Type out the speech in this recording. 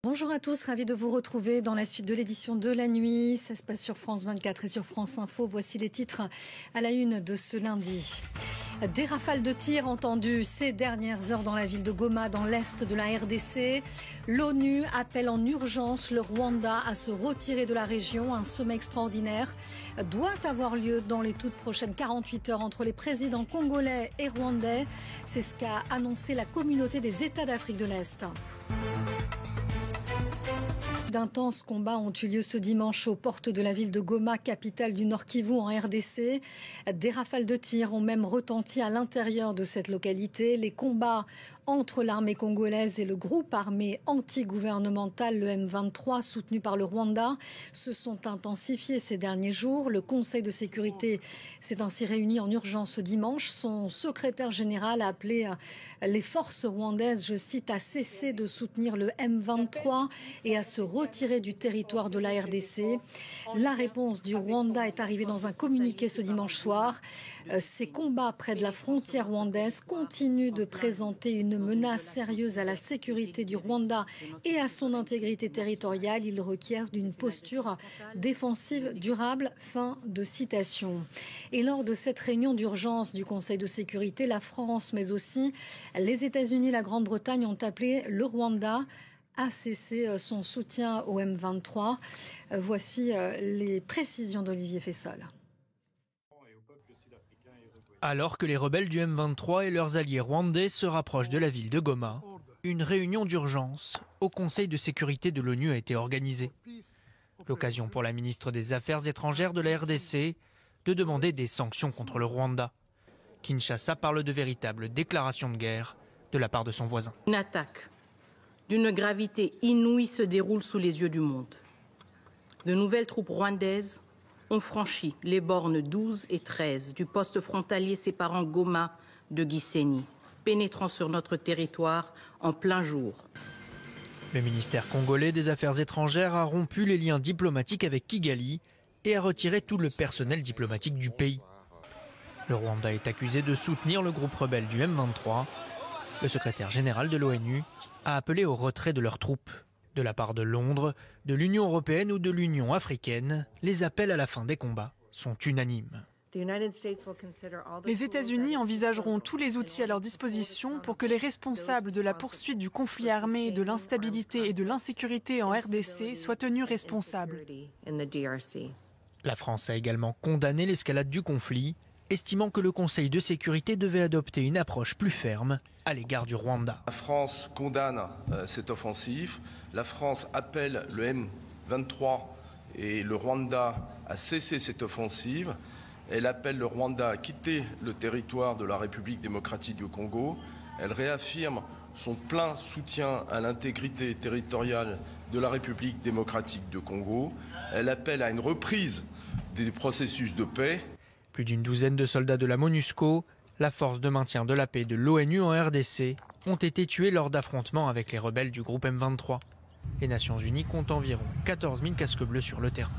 Bonjour à tous, ravi de vous retrouver dans la suite de l'édition de la nuit. Ça se passe sur France 24 et sur France Info. Voici les titres à la une de ce lundi. Des rafales de tirs entendues ces dernières heures dans la ville de Goma, dans l'est de la RDC. L'ONU appelle en urgence le Rwanda à se retirer de la région. Un sommet extraordinaire doit avoir lieu dans les toutes prochaines 48 heures entre les présidents congolais et rwandais. C'est ce qu'a annoncé la communauté des États d'Afrique de l'Est. D'intenses combats ont eu lieu ce dimanche aux portes de la ville de Goma, capitale du Nord Kivu en RDC. Des rafales de tirs ont même retenti à l'intérieur de cette localité. Les combats entre l'armée congolaise et le groupe armé anti-gouvernemental, le M23, soutenu par le Rwanda, se sont intensifiés ces derniers jours. Le Conseil de sécurité s'est ainsi réuni en urgence ce dimanche. Son secrétaire général a appelé les forces rwandaises, je cite, à cesser de soutenir le M23 et à se retirer du territoire de la RDC. La réponse du Rwanda est arrivée dans un communiqué ce dimanche soir. Ces combats près de la frontière rwandaise continuent de présenter une menace sérieuse à la sécurité du Rwanda et à son intégrité territoriale. Ils requièrent d'une posture défensive durable. Fin de citation. Et lors de cette réunion d'urgence du Conseil de sécurité, la France, mais aussi les États-Unis et la Grande-Bretagne ont appelé le Rwanda à cesser son soutien au M23. Voici les précisions d'Olivier Fessol. Alors que les rebelles du M23 et leurs alliés rwandais se rapprochent de la ville de Goma, une réunion d'urgence au Conseil de sécurité de l'ONU a été organisée. L'occasion pour la ministre des Affaires étrangères de la RDC de demander des sanctions contre le Rwanda. Kinshasa parle de véritables déclarations de guerre de la part de son voisin. Une attaque d'une gravité inouïe se déroule sous les yeux du monde. De nouvelles troupes rwandaises ont franchi les bornes 12 et 13 du poste frontalier séparant Goma de Gisenyi, pénétrant sur notre territoire en plein jour. Le ministère congolais des Affaires étrangères a rompu les liens diplomatiques avec Kigali et a retiré tout le personnel diplomatique du pays. Le Rwanda est accusé de soutenir le groupe rebelle du M23. Le secrétaire général de l'ONU a appelé au retrait de leurs troupes. De la part de Londres, de l'Union européenne ou de l'Union africaine, les appels à la fin des combats sont unanimes. Les États-Unis envisageront tous les outils à leur disposition pour que les responsables de la poursuite du conflit armé, de l'instabilité et de l'insécurité en RDC soient tenus responsables. La France a également condamné l'escalade du conflit, estimant que le Conseil de sécurité devait adopter une approche plus ferme à l'égard du Rwanda. La France condamne cette offensive. La France appelle le M23 et le Rwanda à cesser cette offensive. Elle appelle le Rwanda à quitter le territoire de la République démocratique du Congo. Elle réaffirme son plein soutien à l'intégrité territoriale de la République démocratique du Congo. Elle appelle à une reprise des processus de paix. Plus d'une douzaine de soldats de la MONUSCO, la force de maintien de la paix de l'ONU en RDC, ont été tués lors d'affrontements avec les rebelles du groupe M23. Les Nations Unies comptent environ 14 000 casques bleus sur le terrain.